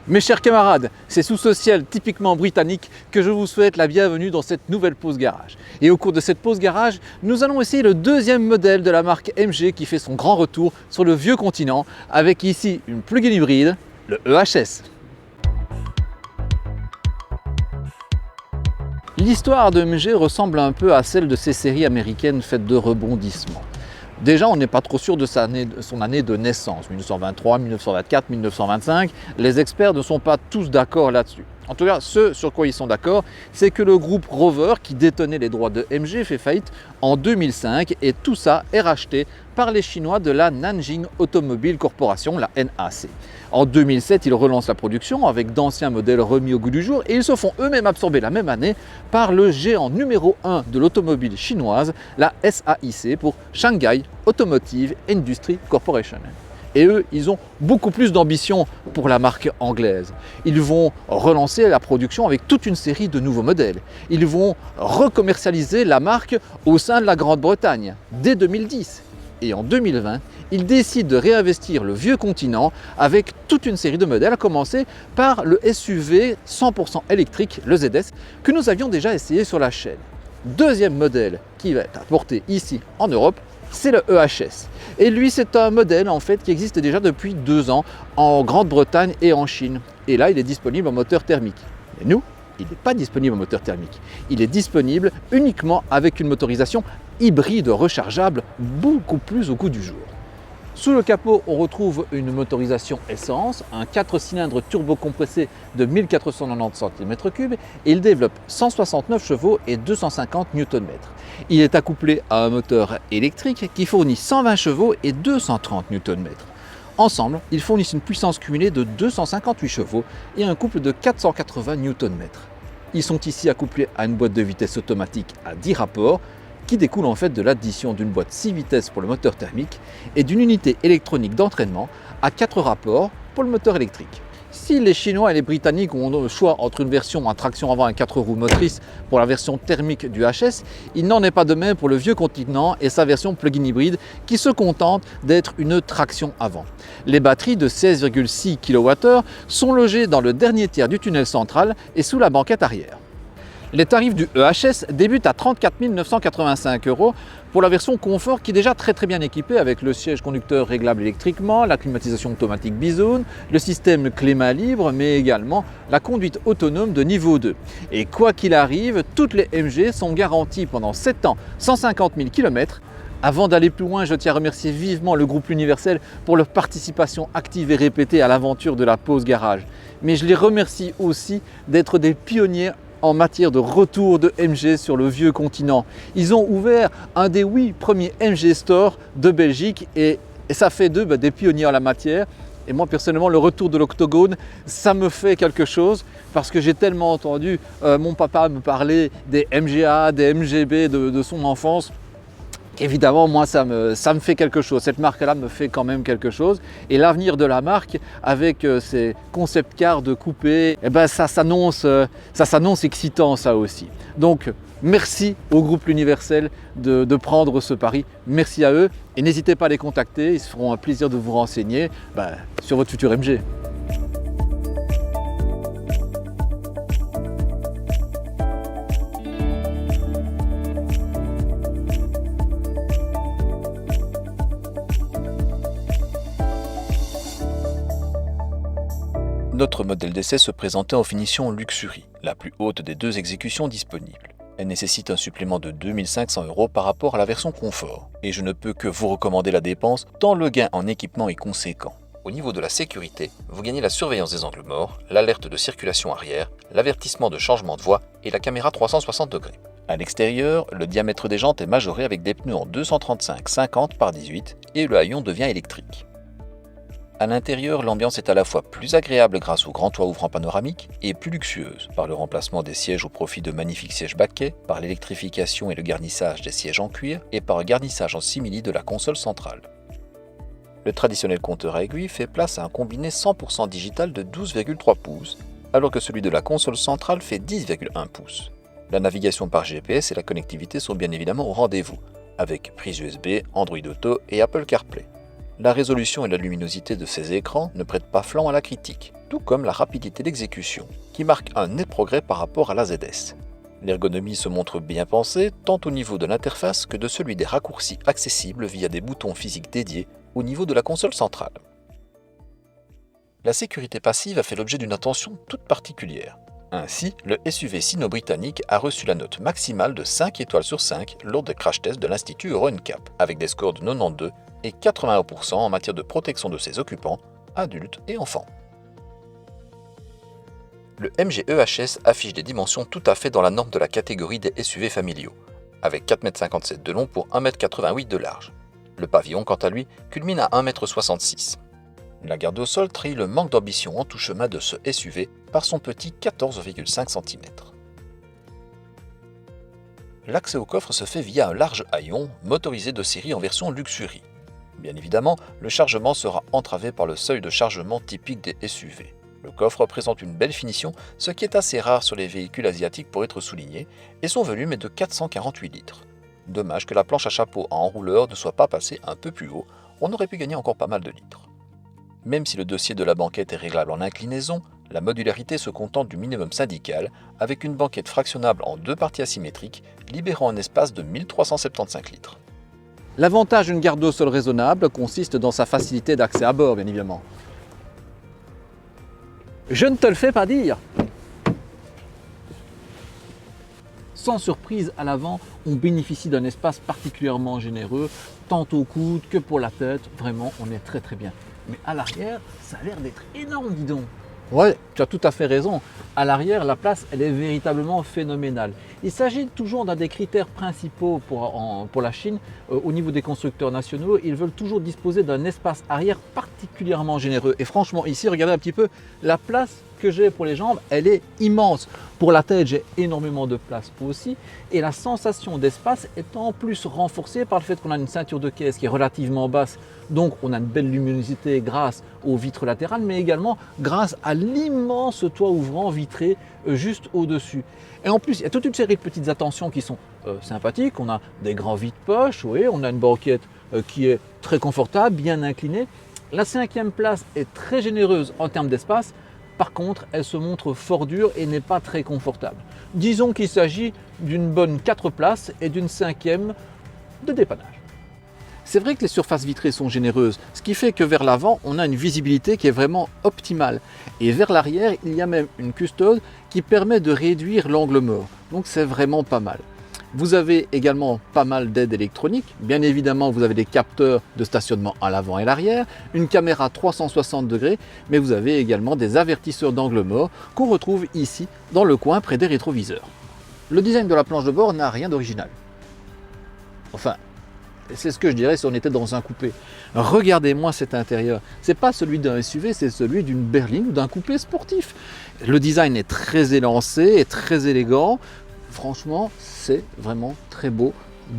Mes chers camarades, c'est sous ce ciel typiquement britannique que je vous souhaite la bienvenue dans cette nouvelle pause garage. Et au cours de cette pause garage, nous allons essayer le deuxième modèle de la marque MG qui fait son grand retour sur le vieux continent avec ici une plug-in hybride, le EHS. L'histoire de MG ressemble un peu à celle de ces séries américaines faites de rebondissements. Déjà, on n'est pas trop sûr de son année de naissance, 1923, 1924, 1925. Les experts ne sont pas tous d'accord là-dessus. En tout cas, ce sur quoi ils sont d'accord, c'est que le groupe Rover, qui détenait les droits de MG, fait faillite en 2005 et tout ça est racheté par les Chinois de la Nanjing Automobile Corporation, la NAC. En 2007, ils relancent la production avec d'anciens modèles remis au goût du jour et ils se font eux-mêmes absorber la même année par le géant numéro 1 de l'automobile chinoise, la SAIC, pour Shanghai Automotive Industry Corporation. Et eux, ils ont beaucoup plus d'ambition pour la marque anglaise. Ils vont relancer la production avec toute une série de nouveaux modèles. Ils vont recommercialiser la marque au sein de la Grande-Bretagne dès 2010. Et en 2020, ils décident de réinvestir le vieux continent avec toute une série de modèles, à commencer par le SUV 100% électrique, le ZS, que nous avions déjà essayé sur la chaîne. Deuxième modèle qui va être apporté ici en Europe, c'est le EHS. Et lui, c'est un modèle en fait qui existe déjà depuis 2 ans en Grande-Bretagne et en Chine. Et là, il est disponible en moteur thermique. Mais nous, il n'est pas disponible en moteur thermique. Il est disponible uniquement avec une motorisation hybride rechargeable beaucoup plus au goût du jour. Sous le capot, on retrouve une motorisation essence, un 4 cylindres turbocompressé de 1490 cm3 et il développe 169 chevaux et 250 Nm. Il est accouplé à un moteur électrique qui fournit 120 chevaux et 230 Nm. Ensemble, ils fournissent une puissance cumulée de 258 chevaux et un couple de 480 Nm. Ils sont ici accouplés à une boîte de vitesse automatique à 10 rapports, qui découle en fait de l'addition d'une boîte 6 vitesses pour le moteur thermique et d'une unité électronique d'entraînement à 4 rapports pour le moteur électrique. Si les Chinois et les Britanniques ont le choix entre une version à traction avant et 4 roues motrices pour la version thermique du HS, il n'en est pas de même pour le vieux continent et sa version plug-in hybride qui se contente d'être une traction avant. Les batteries de 16,6 kWh sont logées dans le dernier tiers du tunnel central et sous la banquette arrière. Les tarifs du EHS débutent à 34 985 € pour la version confort qui est déjà très bien équipée avec le siège conducteur réglable électriquement, la climatisation automatique bizone, le système clé main libre mais également la conduite autonome de niveau 2. Et quoi qu'il arrive, toutes les MG sont garanties pendant 7 ans, 150 000 km. Avant d'aller plus loin, je tiens à remercier vivement le groupe Universel pour leur participation active et répétée à l'aventure de la pause garage. Mais je les remercie aussi d'être des pionniers en matière de retour de MG sur le vieux continent. Ils ont ouvert un des 8 premiers MG Store de Belgique et ça fait d'eux des pionniers en la matière. Et moi personnellement, le retour de l'Octogone, ça me fait quelque chose parce que j'ai tellement entendu mon papa me parler des MGA, des MGB de son enfance. Évidemment, moi, ça me fait quelque chose. Cette marque-là me fait quand même quelque chose. Et l'avenir de la marque, avec ces concept cars de coupé, eh ben, ça s'annonce excitant, ça aussi. Donc, merci au groupe Universel de prendre ce pari. Merci à eux. Et n'hésitez pas à les contacter. Ils se feront un plaisir de vous renseigner sur votre futur MG. Notre modèle d'essai se présentait en finition Luxury, la plus haute des 2 exécutions disponibles. Elle nécessite un supplément de 2 500 € par rapport à la version confort, et je ne peux que vous recommander la dépense tant le gain en équipement est conséquent. Au niveau de la sécurité, vous gagnez la surveillance des angles morts, l'alerte de circulation arrière, l'avertissement de changement de voie et la caméra 360 degrés. À l'extérieur, le diamètre des jantes est majoré avec des pneus en 235/50 par 18 et le haillon devient électrique. À l'intérieur, l'ambiance est à la fois plus agréable grâce au grand toit ouvrant panoramique et plus luxueuse par le remplacement des sièges au profit de magnifiques sièges baquets, par l'électrification et le garnissage des sièges en cuir et par un garnissage en simili de la console centrale. Le traditionnel compteur à aiguilles fait place à un combiné 100% digital de 12,3 pouces, alors que celui de la console centrale fait 10,1 pouces. La navigation par GPS et la connectivité sont bien évidemment au rendez-vous, avec prise USB, Android Auto et Apple CarPlay. La résolution et la luminosité de ces écrans ne prêtent pas flanc à la critique. tout comme la rapidité d'exécution, qui marque un net progrès par rapport à la ZS. L'ergonomie se montre bien pensée, tant au niveau de l'interface que de celui des raccourcis accessibles via des boutons physiques dédiés au niveau de la console centrale. La sécurité passive a fait l'objet d'une attention toute particulière. Ainsi, le SUV sino-britannique a reçu la note maximale de 5 étoiles sur 5 lors des crash tests de l'Institut Euro NCAP, avec des scores de 92 et 81% en matière de protection de ses occupants, adultes et enfants. Le MG EHS affiche des dimensions tout à fait dans la norme de la catégorie des SUV familiaux, avec 4,57 m de long pour 1,88 m de large. Le pavillon, quant à lui, culmine à 1,66 m. La garde au sol trahit le manque d'ambition en tout chemin de ce SUV par son petit 14,5 cm. L'accès au coffre se fait via un large haillon motorisé de série en version Luxury. Bien évidemment, le chargement sera entravé par le seuil de chargement typique des SUV. Le coffre présente une belle finition, ce qui est assez rare sur les véhicules asiatiques pour être souligné, et son volume est de 448 litres. Dommage que la planche à chapeau en enrouleur ne soit pas passée un peu plus haut, on aurait pu gagner encore pas mal de litres. Même si le dossier de la banquette est réglable en inclinaison, la modularité se contente du minimum syndical, avec une banquette fractionnable en deux parties asymétriques, libérant un espace de 1375 litres. L'avantage d'une garde au sol raisonnable consiste dans sa facilité d'accès à bord, bien évidemment. Je ne te le fais pas dire. Sans surprise, à l'avant, on bénéficie d'un espace particulièrement généreux, tant au coude que pour la tête. Vraiment, on est très très bien. Mais à l'arrière, ça a l'air d'être énorme, dis donc. Ouais, tu as tout à fait raison. À l'arrière, la place, elle est véritablement phénoménale. Il s'agit toujours d'un des critères principaux pour la Chine. Au niveau des constructeurs nationaux, ils veulent toujours disposer d'un espace arrière particulièrement généreux. Et franchement, ici, regardez un petit peu, la place que j'ai pour les jambes, elle est immense. Pour la tête, j'ai énormément de place aussi. Et la sensation d'espace est en plus renforcée par le fait qu'on a une ceinture de caisse qui est relativement basse. Donc, on a une belle luminosité grâce aux vitres latérales, mais également grâce à l'immense toit ouvrant vitré juste au-dessus. Et en plus, il y a toute une série de petites attentions qui sont sympathiques. On a des grands vide-poches, oui, on a une banquette qui est très confortable, bien inclinée. La cinquième place est très généreuse en termes d'espace. Par contre, elle se montre fort dure et n'est pas très confortable. Disons qu'il s'agit d'une bonne 4 places et d'une cinquième de dépannage. C'est vrai que les surfaces vitrées sont généreuses, ce qui fait que vers l'avant, on a une visibilité qui est vraiment optimale. Et vers l'arrière, il y a même une custode qui permet de réduire l'angle mort. Donc c'est vraiment pas mal. Vous avez également pas mal d'aides électroniques. Bien évidemment, vous avez des capteurs de stationnement à l'avant et à l'arrière, une caméra 360 degrés, mais vous avez également des avertisseurs d'angle mort qu'on retrouve ici dans le coin près des rétroviseurs. Le design de la planche de bord n'a rien d'original. Enfin, c'est ce que je dirais si on était dans un coupé. Regardez-moi cet intérieur. C'est pas celui d'un SUV, c'est celui d'une berline ou d'un coupé sportif. Le design est très élancé et très élégant. Franchement, c'est vraiment très beau,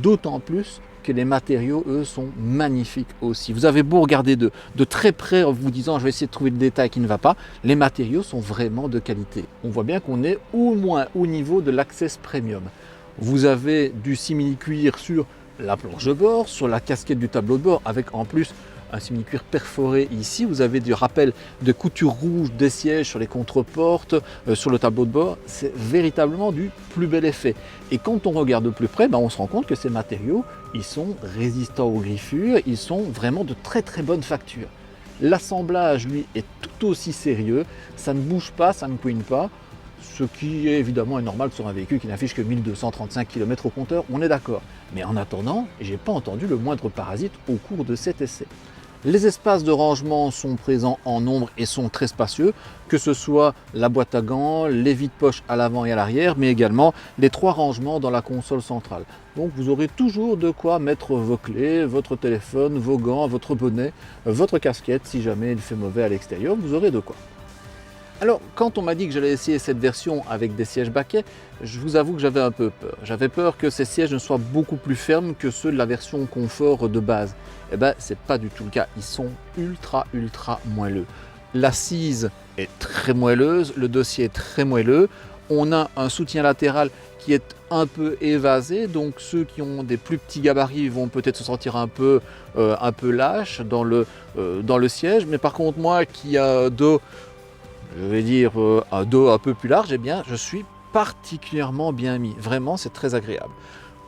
d'autant plus que les matériaux, eux, sont magnifiques aussi. Vous avez beau regarder de très près en vous disant « je vais essayer de trouver le détail qui ne va pas », les matériaux sont vraiment de qualité. On voit bien qu'on est au moins au niveau de l'Access Premium. Vous avez du simili-cuir sur la planche de bord, sur la casquette du tableau de bord, avec en plus un simili-cuir perforé ici. Vous avez du rappel de couture rouge des sièges sur les contreportes, sur le tableau de bord. C'est véritablement du plus bel effet. Et quand on regarde de plus près, on se rend compte que ces matériaux, ils sont résistants aux griffures, ils sont vraiment de très très bonne facture. L'assemblage, lui, est tout aussi sérieux. Ça ne bouge pas, ça ne couine pas. Ce qui est évidemment normal sur un véhicule qui n'affiche que 1235 km au compteur, on est d'accord. Mais en attendant, j'ai pas entendu le moindre parasite au cours de cet essai. Les espaces de rangement sont présents en nombre et sont très spacieux, que ce soit la boîte à gants, les vides-poches à l'avant et à l'arrière, mais également les 3 rangements dans la console centrale. Donc vous aurez toujours de quoi mettre vos clés, votre téléphone, vos gants, votre bonnet, votre casquette. Si jamais il fait mauvais à l'extérieur, vous aurez de quoi. Alors, quand on m'a dit que j'allais essayer cette version avec des sièges baquets, je vous avoue que j'avais un peu peur. J'avais peur que ces sièges ne soient beaucoup plus fermes que ceux de la version confort de base. Eh bien, c'est pas du tout le cas. Ils sont ultra moelleux. L'assise est très moelleuse, le dossier est très moelleux. On a un soutien latéral qui est un peu évasé, donc ceux qui ont des plus petits gabarits vont peut-être se sentir un peu lâches dans le siège. Mais par contre, moi qui a dos je vais dire un dos un peu plus large, eh bien je suis particulièrement bien mis. Vraiment, c'est très agréable.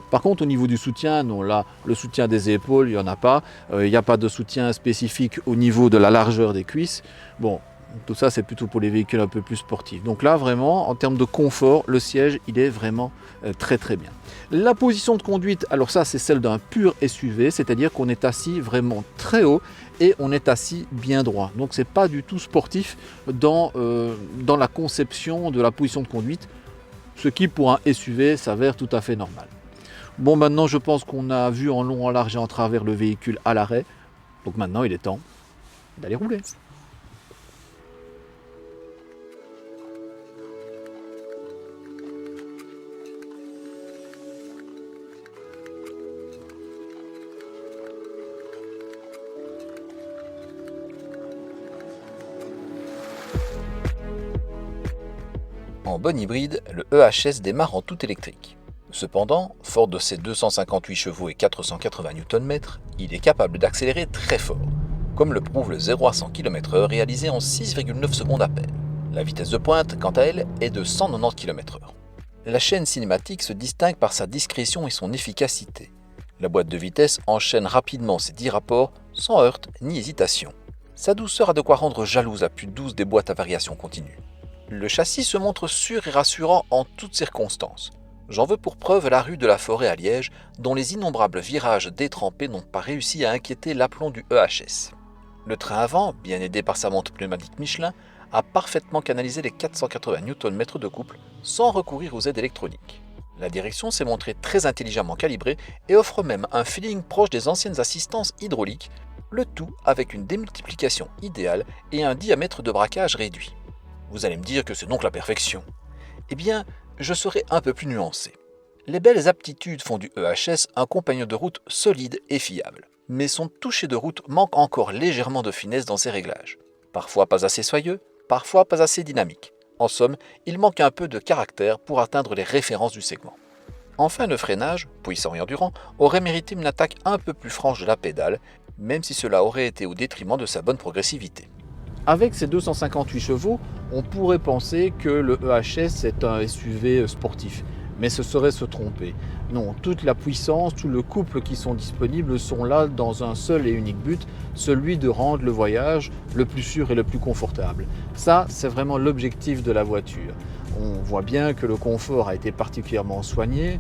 Par contre, au niveau du soutien, non, là, le soutien des épaules, il n'y en a pas. Il n'y a pas de soutien spécifique au niveau de la largeur des cuisses. Bon, tout ça, c'est plutôt pour les véhicules un peu plus sportifs. Donc là, vraiment, en termes de confort, le siège, il est vraiment très très bien. La position de conduite, alors ça, c'est celle d'un pur SUV, c'est-à-dire qu'on est assis vraiment très haut et on est assis bien droit. Donc c'est pas du tout sportif dans la conception de la position de conduite, ce qui pour un SUV s'avère tout à fait normal. Bon, maintenant je pense qu'on a vu en long, en large et en travers le véhicule à l'arrêt. Donc maintenant il est temps d'aller rouler. En bon hybride, le EHS démarre en tout électrique. Cependant, fort de ses 258 chevaux et 480 Nm, il est capable d'accélérer très fort, comme le prouve le 0 à 100 km/h réalisé en 6,9 secondes à peine. La vitesse de pointe, quant à elle, est de 190 km/h. La chaîne cinématique se distingue par sa discrétion et son efficacité. La boîte de vitesse enchaîne rapidement ses 10 rapports sans heurts ni hésitation. Sa douceur a de quoi rendre jalouse la plus douce des boîtes à variation continue. Le châssis se montre sûr et rassurant en toutes circonstances. J'en veux pour preuve la rue de la Forêt à Liège, dont les innombrables virages détrempés n'ont pas réussi à inquiéter l'aplomb du EHS. Le train avant, bien aidé par sa montre pneumatique Michelin, a parfaitement canalisé les 480 Nm de couple sans recourir aux aides électroniques. La direction s'est montrée très intelligemment calibrée et offre même un feeling proche des anciennes assistances hydrauliques, le tout avec une démultiplication idéale et un diamètre de braquage réduit. Vous allez me dire que c'est donc la perfection. Eh bien, je serai un peu plus nuancé. Les belles aptitudes font du EHS un compagnon de route solide et fiable. Mais son toucher de route manque encore légèrement de finesse dans ses réglages. Parfois pas assez soyeux, parfois pas assez dynamique. En somme, il manque un peu de caractère pour atteindre les références du segment. Enfin, le freinage, puissant et endurant, aurait mérité une attaque un peu plus franche de la pédale, même si cela aurait été au détriment de sa bonne progressivité. Avec ses 258 chevaux, on pourrait penser que le EHS est un SUV sportif, mais ce serait se tromper. Non, toute la puissance, tout le couple qui sont disponibles sont là dans un seul et unique but, celui de rendre le voyage le plus sûr et le plus confortable. Ça, c'est vraiment l'objectif de la voiture. On voit bien que le confort a été particulièrement soigné,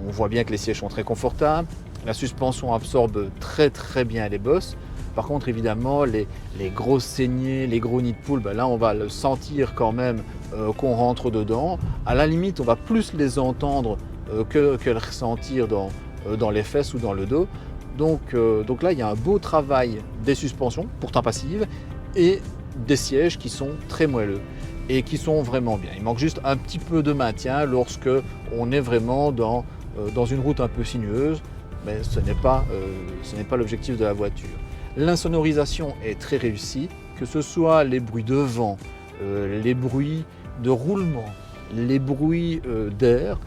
on voit bien que les sièges sont très confortables, la suspension absorbe très très bien les bosses. Par contre, évidemment, les grosses saignées, les gros nids de poule, là, on va le sentir quand même qu'on rentre dedans. À la limite, on va plus les entendre que les ressentir dans les fesses ou dans le dos. Donc là, il y a un beau travail des suspensions, pourtant passives, et des sièges qui sont très moelleux et qui sont vraiment bien. Il manque juste un petit peu de maintien lorsque on est vraiment dans une route un peu sinueuse, mais ce n'est pas l'objectif de la voiture. L'insonorisation est très réussie, que ce soit les bruits de vent, les bruits de roulement, les bruits d'air,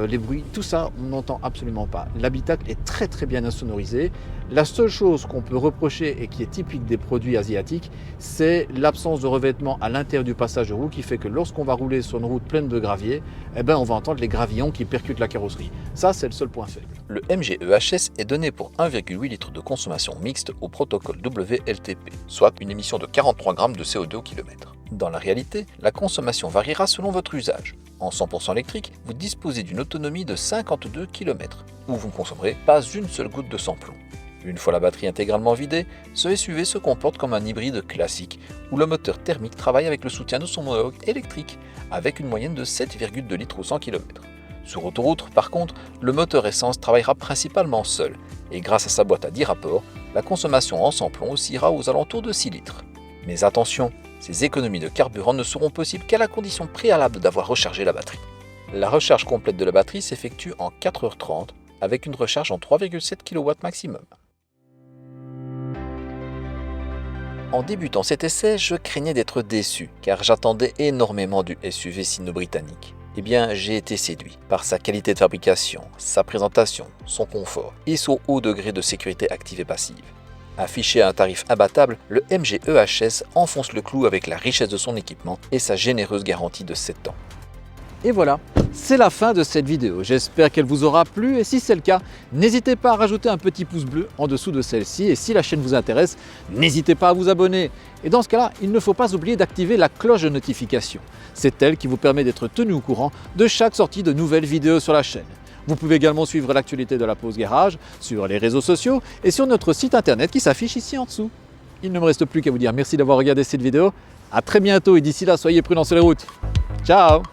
les bruits, tout ça, on n'entend absolument pas. L'habitacle est très très bien insonorisé. La seule chose qu'on peut reprocher et qui est typique des produits asiatiques, c'est l'absence de revêtement à l'intérieur du passage de roue qui fait que lorsqu'on va rouler sur une route pleine de gravier, on va entendre les gravillons qui percutent la carrosserie. Ça, c'est le seul point faible. Le MG EHS est donné pour 1,8 litre de consommation mixte au protocole WLTP, soit une émission de 43 grammes de CO2 au kilomètre. Dans la réalité, la consommation variera selon votre usage. En 100% électrique, vous disposez d'une autonomie de 52 km, où vous ne consommerez pas une seule goutte de sans-plomb. Une fois la batterie intégralement vidée, ce SUV se comporte comme un hybride classique, où le moteur thermique travaille avec le soutien de son homologue électrique, avec une moyenne de 7,2 litres au 100 km. Sur autoroute, par contre, le moteur essence travaillera principalement seul, et grâce à sa boîte à 10 rapports, la consommation en sans-plomb oscillera aux alentours de 6 litres. Mais attention, ces économies de carburant ne seront possibles qu'à la condition préalable d'avoir rechargé la batterie. La recharge complète de la batterie s'effectue en 4h30 avec une recharge en 3,7 kW maximum. En débutant cet essai, je craignais d'être déçu car j'attendais énormément du SUV sino-britannique. Eh bien, j'ai été séduit par sa qualité de fabrication, sa présentation, son confort et son haut degré de sécurité active et passive. Affiché à un tarif imbattable, le MG EHS enfonce le clou avec la richesse de son équipement et sa généreuse garantie de 7 ans. Et voilà, c'est la fin de cette vidéo. J'espère qu'elle vous aura plu et si c'est le cas, n'hésitez pas à rajouter un petit pouce bleu en dessous de celle-ci et si la chaîne vous intéresse, n'hésitez pas à vous abonner. Et dans ce cas-là, il ne faut pas oublier d'activer la cloche de notification. C'est elle qui vous permet d'être tenu au courant de chaque sortie de nouvelles vidéos sur la chaîne. Vous pouvez également suivre l'actualité de la pause garage sur les réseaux sociaux et sur notre site internet qui s'affiche ici en dessous. Il ne me reste plus qu'à vous dire merci d'avoir regardé cette vidéo. À très bientôt et d'ici là, soyez prudents sur les routes. Ciao!